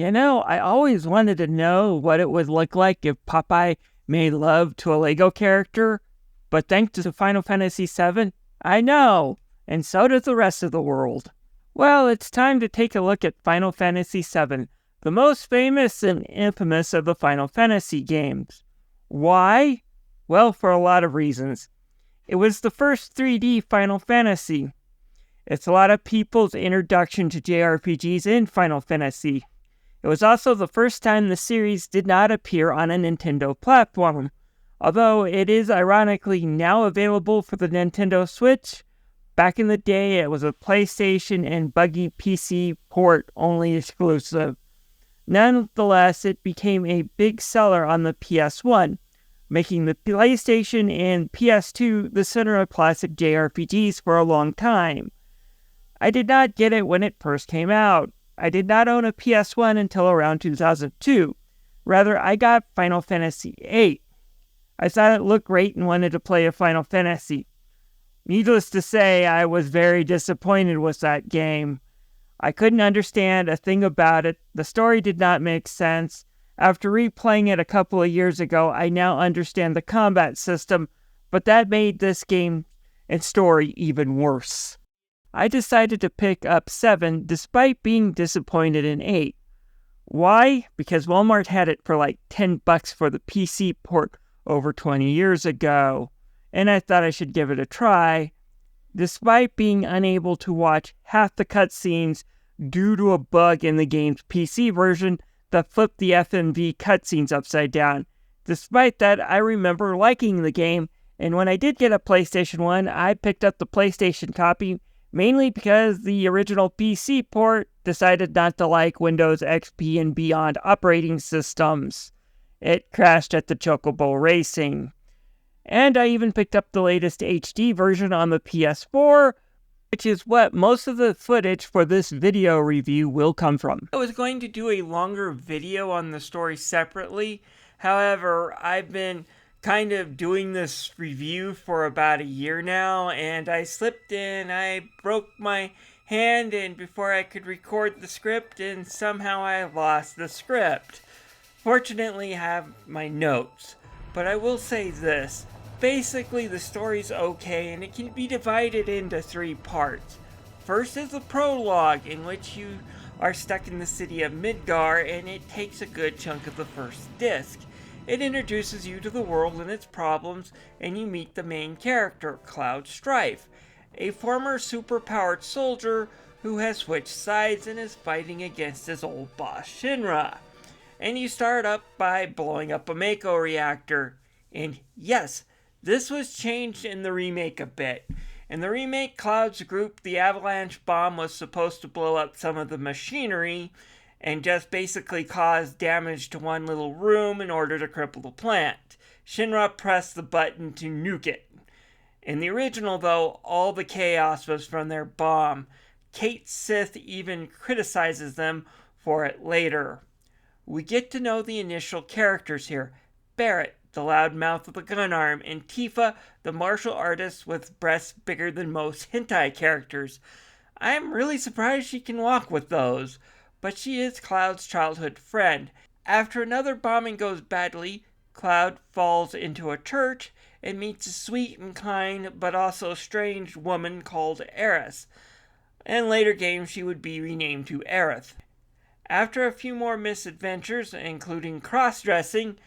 I always wanted to know what it would look like if Popeye made love to a Lego character, but thanks to Final Fantasy VII, I know, and so does the rest of the world. Well, it's time to take a look at Final Fantasy VII, the most famous and infamous of the Final Fantasy games. Why? Well, for a lot of reasons. It was the first 3D Final Fantasy. It's a lot of people's introduction to JRPGs in Final Fantasy. It was also the first time the series did not appear on a Nintendo platform, although it is ironically now available for the Nintendo Switch. Back in the day, it was a PlayStation and buggy PC port-only exclusive. Nonetheless, it became a big seller on the PS1, making the PlayStation and PS2 the center of classic JRPGs for a long time. I did not get it when it first came out. I did not own a PS1 until around 2002. Rather, I got Final Fantasy VIII. I thought it looked great and wanted to play a Final Fantasy. Needless to say, I was very disappointed with that game. I couldn't understand a thing about it. The story did not make sense. After replaying it a couple of years ago, I now understand the combat system, but that made this game and story even worse. I decided to pick up 7 despite being disappointed in 8. Why? Because Walmart had it for like $10 for the PC port over 20 years ago, and I thought I should give it a try. Despite being unable to watch half the cutscenes due to a bug in the game's PC version that flipped the FMV cutscenes upside down. Despite that, I remember liking the game, and when I did get a PlayStation 1, I picked up the PlayStation copy mainly because the original PC port decided not to like Windows XP and beyond operating systems. It crashed at the Chocobo Racing. And I even picked up the latest HD version on the PS4, which is what most of the footage for this video review will come from. I was going to do a longer video on the story separately. However, I've been kind of doing this review for about a year now, and I slipped and I broke my hand and before I could record the script, and somehow I lost the script. Fortunately, I have my notes, but I will say this. Basically, the story's okay, and it can be divided into 3 parts. First is the prologue, in which you are stuck in the city of Midgar, and it takes a good chunk of the first disc. It introduces you to the world and its problems, and you meet the main character, Cloud Strife, a former superpowered soldier who has switched sides and is fighting against his old boss, Shinra. And you start up by blowing up a Mako reactor. And yes, this was changed in the remake a bit. In the remake, Cloud's group, the Avalanche Bomb, was supposed to blow up some of the machinery and just basically cause damage to one little room in order to cripple the plant. Shinra pressed the button to nuke it. In the original, though, all the chaos was from their bomb. Kate Sith even criticizes them for it later. We get to know the initial characters here. Barrett, the loud mouth with a gun arm, and Tifa, the martial artist with breasts bigger than most hentai characters. I am really surprised she can walk with those, but she is Cloud's childhood friend. After another bombing goes badly, Cloud falls into a church and meets a sweet and kind but also strange woman called Aerith. In later games she would be renamed to Aerith. After a few more misadventures, including cross-dressing,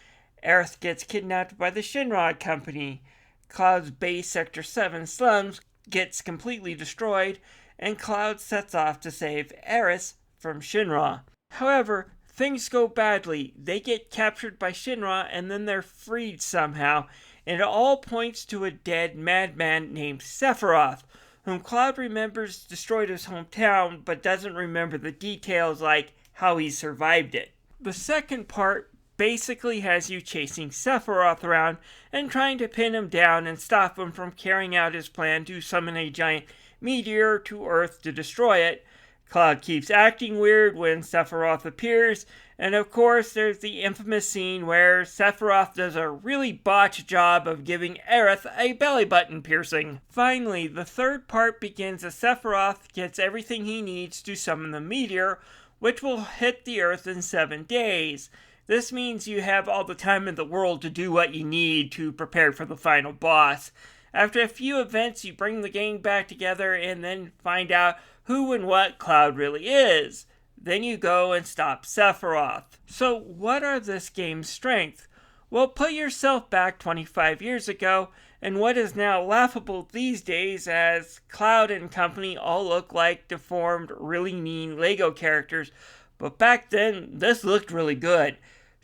Aerith gets kidnapped by the Shinra Company. Cloud's base Sector 7 slums gets completely destroyed, and Cloud sets off to save Aerith from Shinra. However, things go badly. They get captured by Shinra and then they're freed somehow, and it all points to a dead madman named Sephiroth, whom Cloud remembers destroyed his hometown but doesn't remember the details like how he survived it. The second part basically has you chasing Sephiroth around and trying to pin him down and stop him from carrying out his plan to summon a giant meteor to Earth to destroy it. Cloud keeps acting weird when Sephiroth appears, and of course there's the infamous scene where Sephiroth does a really botched job of giving Aerith a belly button piercing. Finally, the third part begins as Sephiroth gets everything he needs to summon the meteor, which will hit the Earth in 7 days. This means you have all the time in the world to do what you need to prepare for the final boss. After a few events, you bring the gang back together and then find out who and what Cloud really is. Then you go and stop Sephiroth. So what are this game's strengths? Well, put yourself back 25 years ago, and what is now laughable these days as Cloud and company all look like deformed, really mean Lego characters, but back then, this looked really good.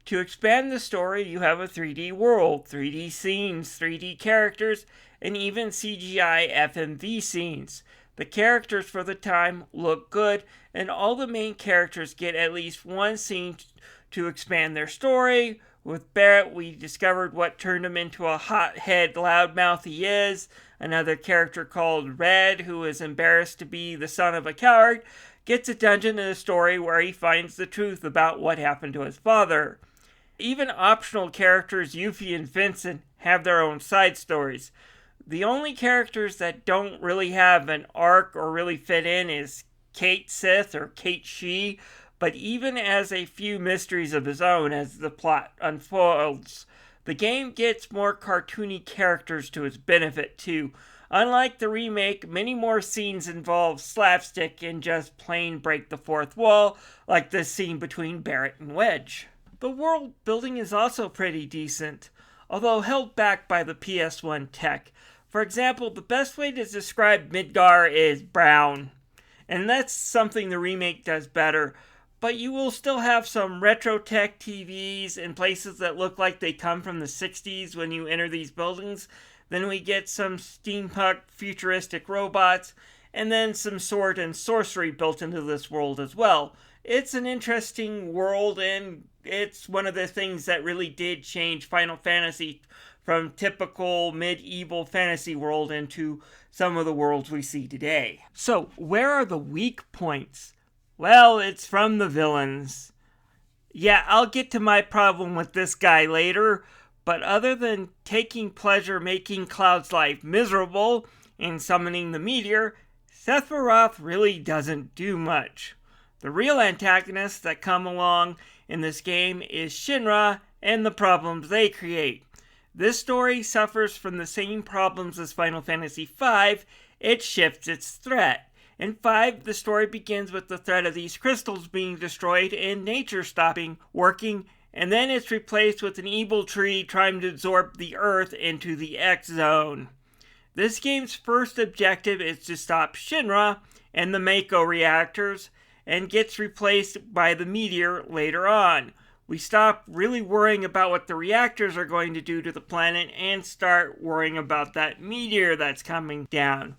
To expand the story, you have a 3D world, 3D scenes, 3D characters, and even CGI FMV scenes. The characters for the time look good, and all the main characters get at least one scene to expand their story. With Barrett, we discovered what turned him into a hothead loudmouth he is. Another character called Red, who is embarrassed to be the son of a coward, gets a dungeon in a story where he finds the truth about what happened to his father. Even optional characters Yuffie and Vincent have their own side stories. The only characters that don't really have an arc or really fit in is Kate Sith or Kate She, but even as a few mysteries of his own as the plot unfolds. The game gets more cartoony characters to its benefit too. Unlike the remake, many more scenes involve slapstick and just plain break the fourth wall, like this scene between Barrett and Wedge. The world building is also pretty decent, although held back by the PS1 tech. For example, the best way to describe Midgar is brown, and that's something the remake does better. But you will still have some retro tech TVs in places that look like they come from the 60s when you enter these buildings. Then we get some steampunk futuristic robots, and then some sword and sorcery built into this world as well. It's an interesting world, and it's one of the things that really did change Final Fantasy from typical medieval fantasy world into some of the worlds we see today. So, where are the weak points? Well, it's from the villains. Yeah, I'll get to my problem with this guy later, but other than taking pleasure making Cloud's life miserable and summoning the meteor, Sephiroth really doesn't do much. The real antagonists that come along in this game is Shinra and the problems they create. This story suffers from the same problems as Final Fantasy V. It shifts its threat. In 5, the story begins with the threat of these crystals being destroyed and nature stopping working, and then it's replaced with an evil tree trying to absorb the Earth into the X Zone. This game's first objective is to stop Shinra and the Mako reactors, and gets replaced by the meteor later on. We stop really worrying about what the reactors are going to do to the planet and start worrying about that meteor that's coming down.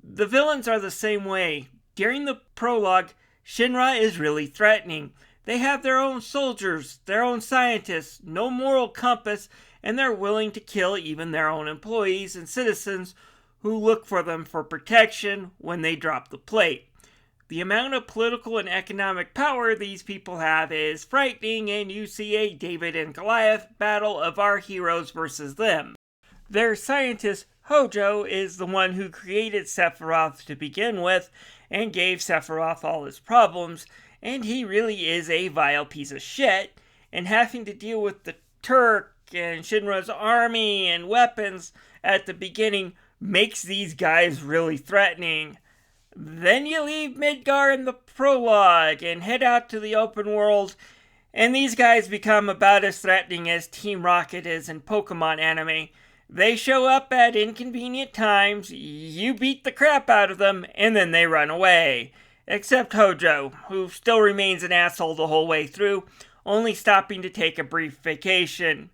The villains are the same way. During the prologue, Shinra is really threatening. They have their own soldiers, their own scientists, no moral compass, and they're willing to kill even their own employees and citizens who look for them for protection when they drop the plate. The amount of political and economic power these people have is frightening, and you see a David and Goliath battle of our heroes versus them. Their scientist, Hojo, is the one who created Sephiroth to begin with, and gave Sephiroth all his problems, and he really is a vile piece of shit, and having to deal with the Turk and Shinra's army and weapons at the beginning makes these guys really threatening. Then you leave Midgar in the prologue and head out to the open world, and these guys become about as threatening as Team Rocket is in Pokemon anime. They show up at inconvenient times, you beat the crap out of them, and then they run away. Except Hojo, who still remains an asshole the whole way through, only stopping to take a brief vacation.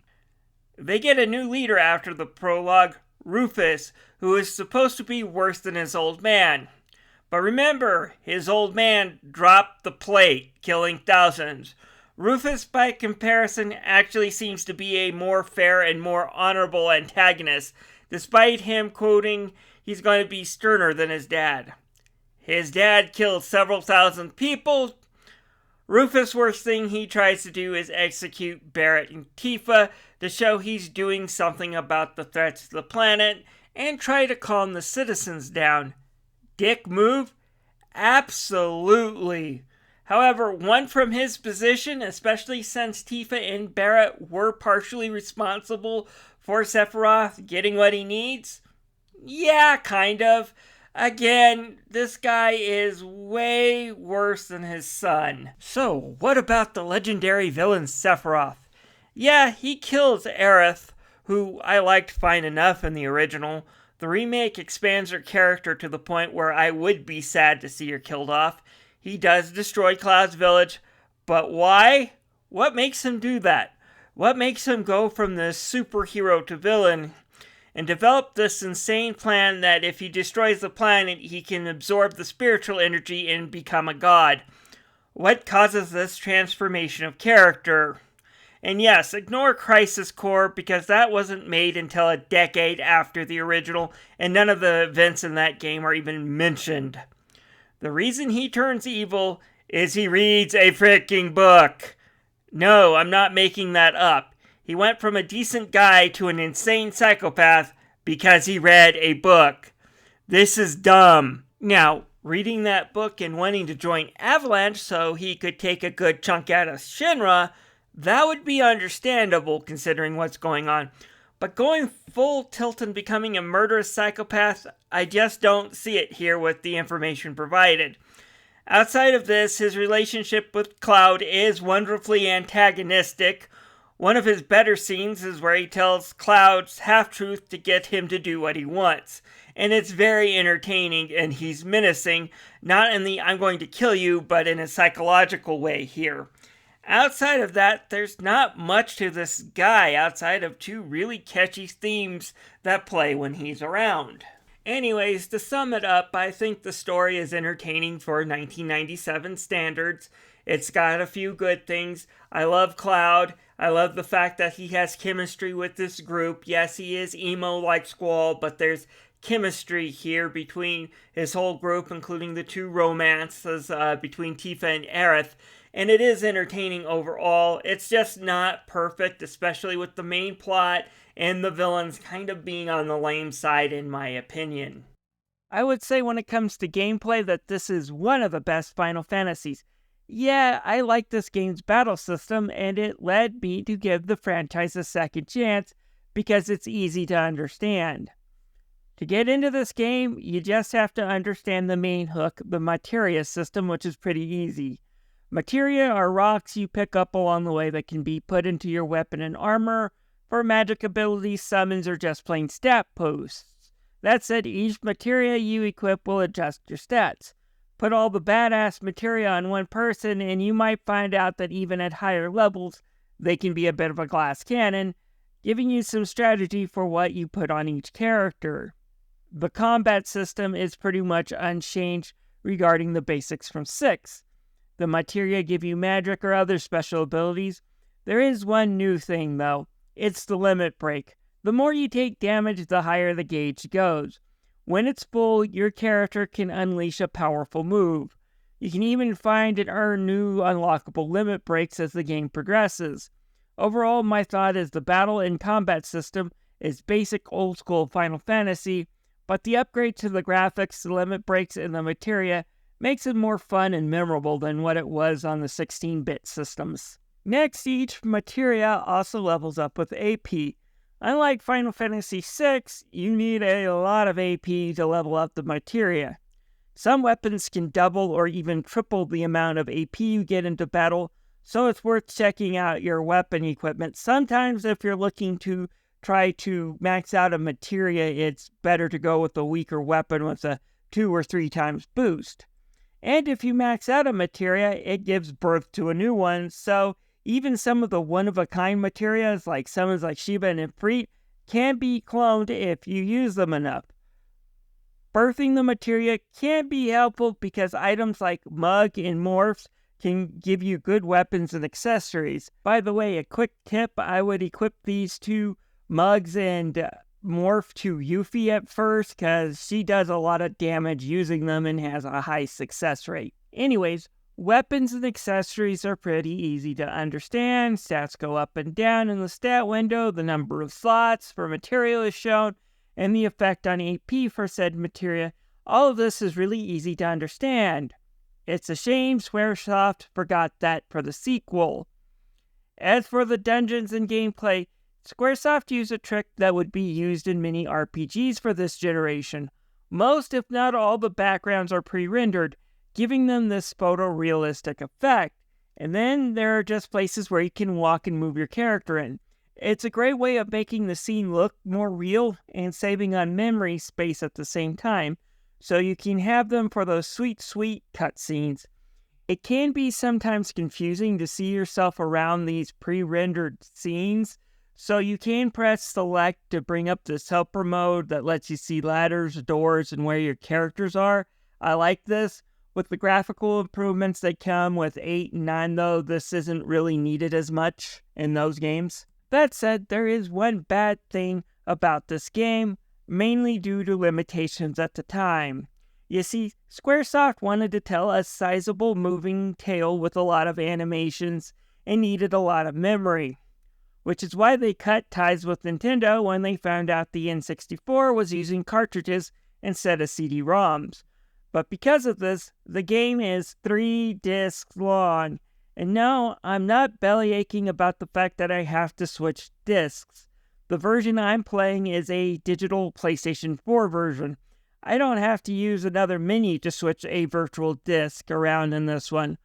They get a new leader after the prologue, Rufus, who is supposed to be worse than his old man. But remember, his old man dropped the plate, killing thousands. Rufus, by comparison, actually seems to be a more fair and more honorable antagonist, despite him quoting he's going to be sterner than his dad. His dad killed several thousand people. Rufus' worst thing he tries to do is execute Barrett and Tifa to show he's doing something about the threats to the planet and try to calm the citizens down. Dick move? Absolutely. However, one from his position, especially since Tifa and Barrett were partially responsible for Sephiroth getting what he needs? Yeah, kind of. Again, this guy is way worse than his son. So, what about the legendary villain Sephiroth? Yeah, he kills Aerith, who I liked fine enough in the original. The remake expands her character to the point where I would be sad to see her killed off. He does destroy Cloud's village, but why? What makes him do that? What makes him go from this superhero to villain and develop this insane plan that if he destroys the planet, he can absorb the spiritual energy and become a god? What causes this transformation of character? And yes, ignore Crisis Core because that wasn't made until a decade after the original, and none of the events in that game are even mentioned. The reason he turns evil is he reads a freaking book. No, I'm not making that up. He went from a decent guy to an insane psychopath because he read a book. This is dumb. Now, reading that book and wanting to join Avalanche so he could take a good chunk out of Shinra, that would be understandable considering what's going on. But going full tilt and becoming a murderous psychopath, I just don't see it here with the information provided. Outside of this, his relationship with Cloud is wonderfully antagonistic. One of his better scenes is where he tells Cloud's half-truth to get him to do what he wants. And it's very entertaining, and he's menacing, not in the I'm going to kill you, but in a psychological way here. Outside of that, there's not much to this guy outside of two really catchy themes that play when he's around. Anyways, to sum it up, I think the story is entertaining for 1997 standards. It's got a few good things. I love Cloud. I love the fact that he has chemistry with this group. Yes, he is emo like Squall, but there's chemistry here between his whole group, including the two romances between Tifa and Aerith. And it is entertaining overall. It's just not perfect, especially with the main plot and the villains kind of being on the lame side in my opinion. I would say when it comes to gameplay that this is one of the best Final Fantasies. Yeah, I like this game's battle system and it led me to give the franchise a second chance because it's easy to understand. To get into this game, you just have to understand the main hook, the materia system, which is pretty easy. Materia are rocks you pick up along the way that can be put into your weapon and armor for magic abilities, summons, or just plain stat boosts. That said, each materia you equip will adjust your stats. Put all the badass materia on one person and you might find out that even at higher levels, they can be a bit of a glass cannon, giving you some strategy for what you put on each character. The combat system is pretty much unchanged regarding the basics from 6. The materia give you magic or other special abilities. There is one new thing though. It's the limit break. The more you take damage, the higher the gauge goes. When it's full, your character can unleash a powerful move. You can even find and earn new unlockable limit breaks as the game progresses. Overall, my thought is the battle and combat system is basic old school Final Fantasy, but the upgrade to the graphics, the limit breaks, and the materia makes it more fun and memorable than what it was on the 16-bit systems. Next, each materia also levels up with AP. Unlike Final Fantasy VI, you need a lot of AP to level up the materia. Some weapons can double or even triple the amount of AP you get into battle, so it's worth checking out your weapon equipment. Sometimes if you're looking to try to max out a materia, it's better to go with a weaker weapon with a 2 or 3 times boost. And if you max out a materia, it gives birth to a new one, so even some of the one-of-a-kind materias, like summons like Shiva and Ifrit, can be cloned if you use them enough. Birthing the materia can be helpful because items like Mug and Morphs can give you good weapons and accessories. By the way, a quick tip, I would equip these two Mugs and Morph to Yuffie at first because she does a lot of damage using them and has a high success rate. Anyways, weapons and accessories are pretty easy to understand. Stats go up and down in the stat window, the number of slots for material is shown, and the effect on AP for said materia. All of this is really easy to understand. It's a shame Squaresoft forgot that for the sequel. As for the dungeons and gameplay, Squaresoft used a trick that would be used in many RPGs for this generation. Most, if not all, the backgrounds are pre-rendered, giving them this photorealistic effect. And then there are just places where you can walk and move your character in. It's a great way of making the scene look more real and saving on memory space at the same time, so you can have them for those sweet, sweet cutscenes. It can be sometimes confusing to see yourself around these pre-rendered scenes, so you can press select to bring up this helper mode that lets you see ladders, doors, and where your characters are. I like this. With the graphical improvements that come with 8 and 9 though, this isn't really needed as much in those games. That said, there is one bad thing about this game, mainly due to limitations at the time. You see, Squaresoft wanted to tell a sizable moving tale with a lot of animations and needed a lot of memory, which is why they cut ties with Nintendo when they found out the N64 was using cartridges instead of CD-ROMs. But because of this, the game is 3 discs long. And no, I'm not bellyaching about the fact that I have to switch discs. The version I'm playing is a digital PlayStation 4 version. I don't have to use another mini to switch a virtual disc around in this one.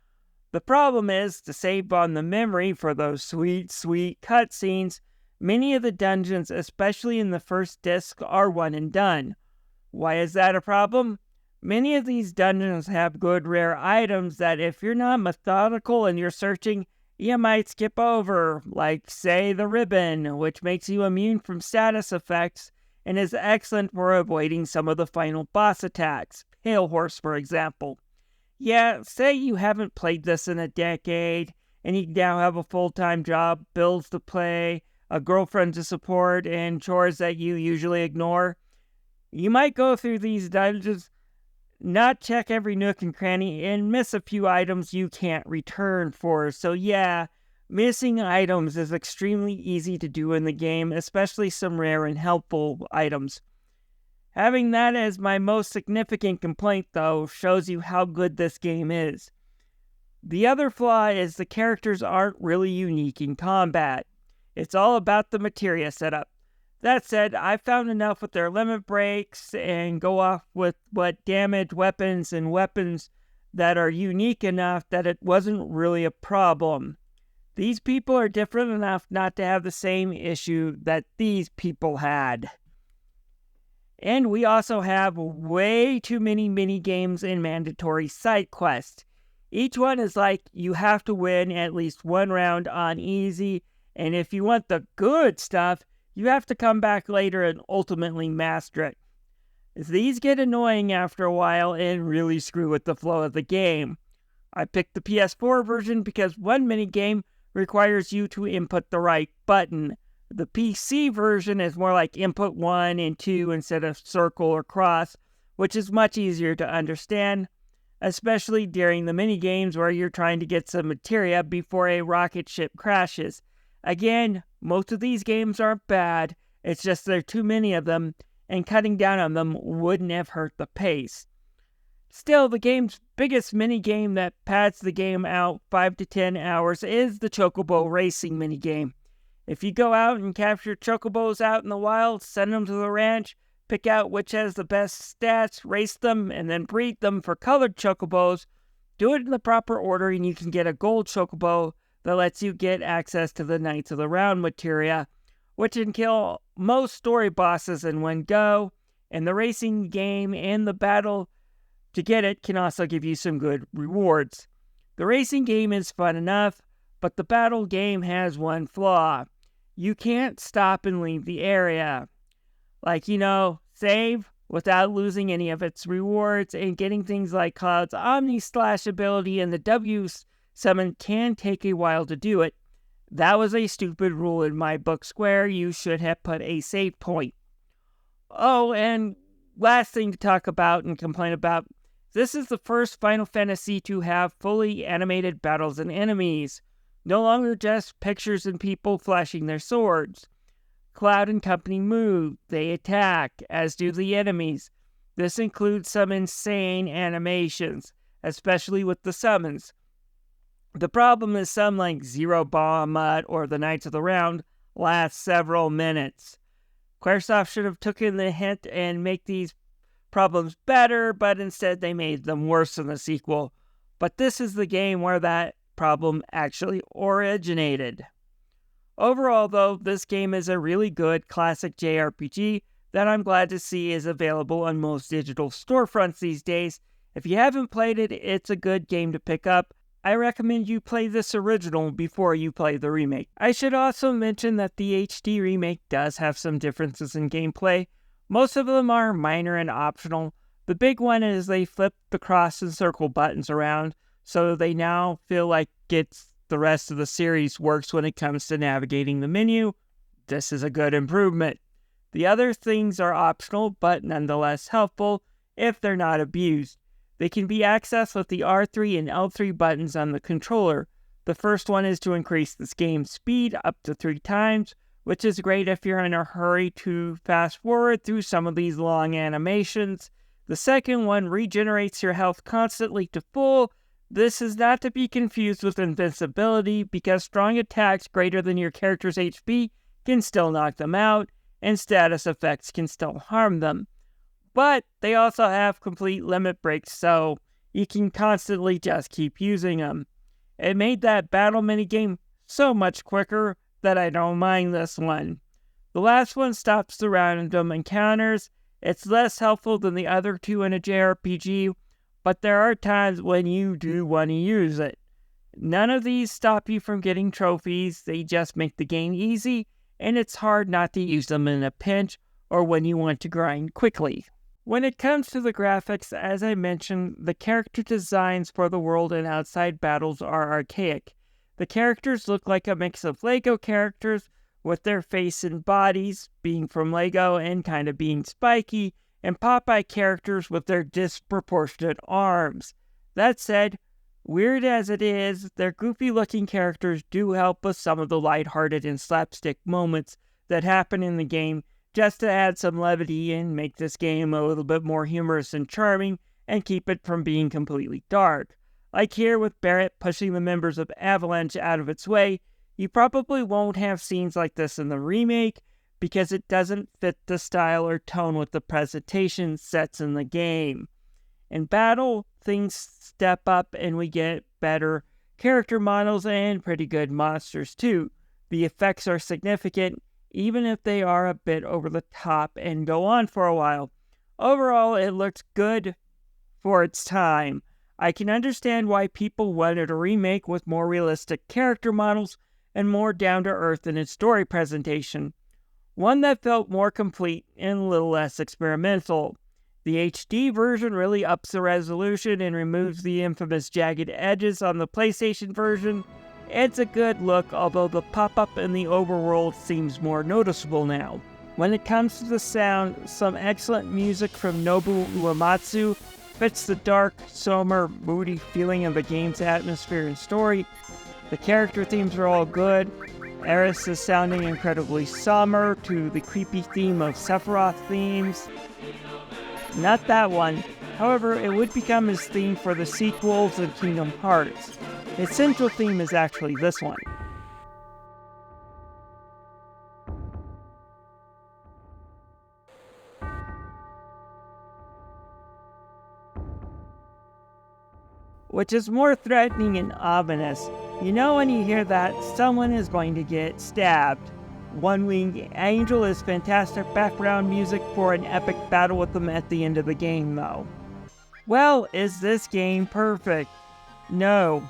The problem is, to save on the memory for those sweet, sweet cutscenes, many of the dungeons, especially in the first disc, are one and done. Why is that a problem? Many of these dungeons have good rare items that if you're not methodical and you're searching, you might skip over, like, say, the ribbon, which makes you immune from status effects and is excellent for avoiding some of the final boss attacks, Pale Horse, for example. Yeah, say you haven't played this in a decade, and you now have a full-time job, bills to pay, a girlfriend to support, and chores that you usually ignore. You might go through these dungeons, not check every nook and cranny, and miss a few items you can't return for. So yeah, missing items is extremely easy to do in the game, especially some rare and helpful items. Having that as my most significant complaint, though, shows you how good this game is. The other flaw is the characters aren't really unique in combat. It's all about the materia setup. That said, I found enough with their limit breaks and go off with what damage weapons and weapons that are unique enough that it wasn't really a problem. These people are different enough not to have the same issue that these people had. And we also have way too many mini-games and mandatory side quests. Each one is like you have to win at least one round on easy, and if you want the good stuff, you have to come back later and ultimately master it. These get annoying after a while and really screw with the flow of the game. I picked the PS4 version because one minigame requires you to input the right button. The PC version is more like input 1 and 2 instead of circle or cross, which is much easier to understand, especially during the minigames where you're trying to get some materia before a rocket ship crashes. Again, most of these games aren't bad, it's just there are too many of them, and cutting down on them wouldn't have hurt the pace. Still, the game's biggest minigame that pads the game out 5 to 10 hours is the Chocobo Racing minigame. If you go out and capture chocobos out in the wild, send them to the ranch, pick out which has the best stats, race them, and then breed them for colored chocobos, do it in the proper order and you can get a gold chocobo that lets you get access to the Knights of the Round materia, which can kill most story bosses in one go, and the racing game and the battle to get it can also give you some good rewards. The racing game is fun enough, but the battle game has one flaw. You can't stop and leave the area. Like, save without losing any of its rewards, and getting things like Cloud's Omni Slash ability and the W summon can take a while to do it. That was a stupid rule in my book, Square. You should have put a save point. Oh, and last thing to talk about and complain about, this is the first Final Fantasy to have fully animated battles and enemies. No longer just pictures and people flashing their swords. Cloud and company move, they attack, as do the enemies. This includes some insane animations. especially with the summons. The problem is some like Zero Bahamut or the Knights of the Round last several minutes. Squaresoft should have taken the hint and make these problems better, but instead they made them worse in the sequel. But this is the game where that problem actually originated. Overall, though, this game is a really good classic JRPG that I'm glad to see is available on most digital storefronts these days. If you haven't played it, it's a good game to pick up. I recommend you play this original before you play the remake. I should also mention that the HD remake does have some differences in gameplay. Most of them are minor and optional. The big one is they flip the cross and circle buttons around, so they now feel like the rest of the series works when it comes to navigating the menu. This is a good improvement. The other things are optional, but nonetheless helpful if they're not abused. They can be accessed with the R3 and L3 buttons on the controller. The first one is to increase this game's speed up to 3 times, which is great if you're in a hurry to fast forward through some of these long animations. The second one regenerates your health constantly to full. This is not to be confused with invincibility, because strong attacks greater than your character's HP can still knock them out, and status effects can still harm them. But they also have complete limit breaks, so you can constantly just keep using them. It made that battle minigame so much quicker that I don't mind this one. The last one stops the random encounters. It's less helpful than the other two in a JRPG, but there are times when you do want to use it. None of these stop you from getting trophies, they just make the game easy, and it's hard not to use them in a pinch or when you want to grind quickly. When it comes to the graphics, as I mentioned, the character designs for the world and outside battles are archaic. The characters look like a mix of Lego characters, with their face and bodies being from Lego and kind of being spiky, and Popeye characters with their disproportionate arms. That said, weird as it is, their goofy-looking characters do help with some of the lighthearted and slapstick moments that happen in the game, just to add some levity and make this game a little bit more humorous and charming, and keep it from being completely dark. Like here with Barrett pushing the members of Avalanche out of its way, you probably won't have scenes like this in the remake, because it doesn't fit the style or tone with the presentation sets in the game. In battle, things step up and we get better character models and pretty good monsters too. The effects are significant, even if they are a bit over the top and go on for a while. Overall, it looks good for its time. I can understand why people wanted a remake with more realistic character models and more down-to-earth in its story presentation. One that felt more complete and a little less experimental. The HD version really ups the resolution and removes the infamous jagged edges on the PlayStation version. It's a good look, although the pop-up in the overworld seems more noticeable now. When it comes to the sound, some excellent music from Nobu Uematsu fits the dark, somber, moody feeling of the game's atmosphere and story. The character themes are all good. Eris is sounding incredibly somber to the creepy theme of Sephiroth themes. Not that one. However, it would become his theme for the sequels of Kingdom Hearts. Its central theme is actually this one. Which is more threatening and ominous. You know when you hear that, someone is going to get stabbed. One Winged Angel is fantastic background music for an epic battle with them at the end of the game, though. Well, is this game perfect? No.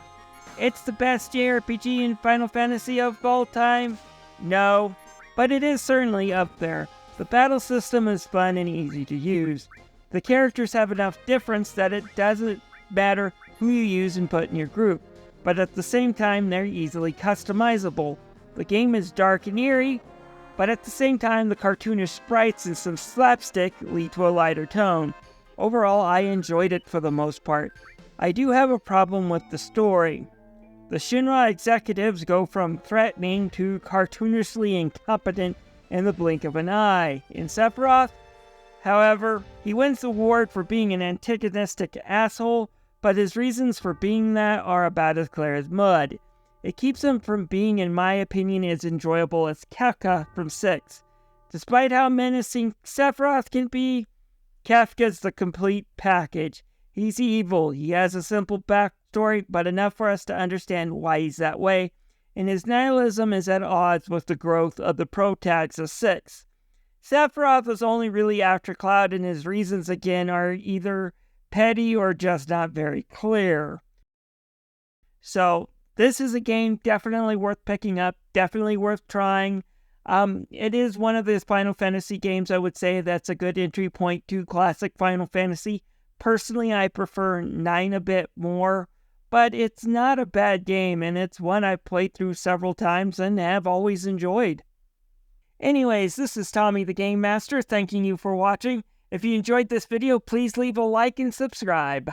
It's the best JRPG in Final Fantasy of all time? No. But it is certainly up there. The battle system is fun and easy to use. The characters have enough difference that it doesn't matter who you use and put in your group, but at the same time they're easily customizable. The game is dark and eerie, but at the same time the cartoonish sprites and some slapstick lead to a lighter tone. Overall, I enjoyed it for the most part. I do have a problem with the story. The Shinra executives go from threatening to cartoonishly incompetent in the blink of an eye. In Sephiroth, however, he wins the award for being an antagonistic asshole, but his reasons for being that are about as clear as mud. It keeps him from being, in my opinion, as enjoyable as Kafka from 6. Despite how menacing Sephiroth can be, Kafka's the complete package. He's evil, he has a simple backstory, but enough for us to understand why he's that way, and his nihilism is at odds with the growth of the protags of 6. Sephiroth is only really after Cloud, and his reasons again are either petty or just not very clear. So, this is a game definitely worth picking up, definitely worth trying. It is one of those Final Fantasy games I would say that's a good entry point to classic Final Fantasy. Personally, I prefer 9 a bit more, but it's not a bad game, and it's one I've played through several times and have always enjoyed. Anyways, this is Tommy the Game Master, thanking you for watching. If you enjoyed this video, please leave a like and subscribe.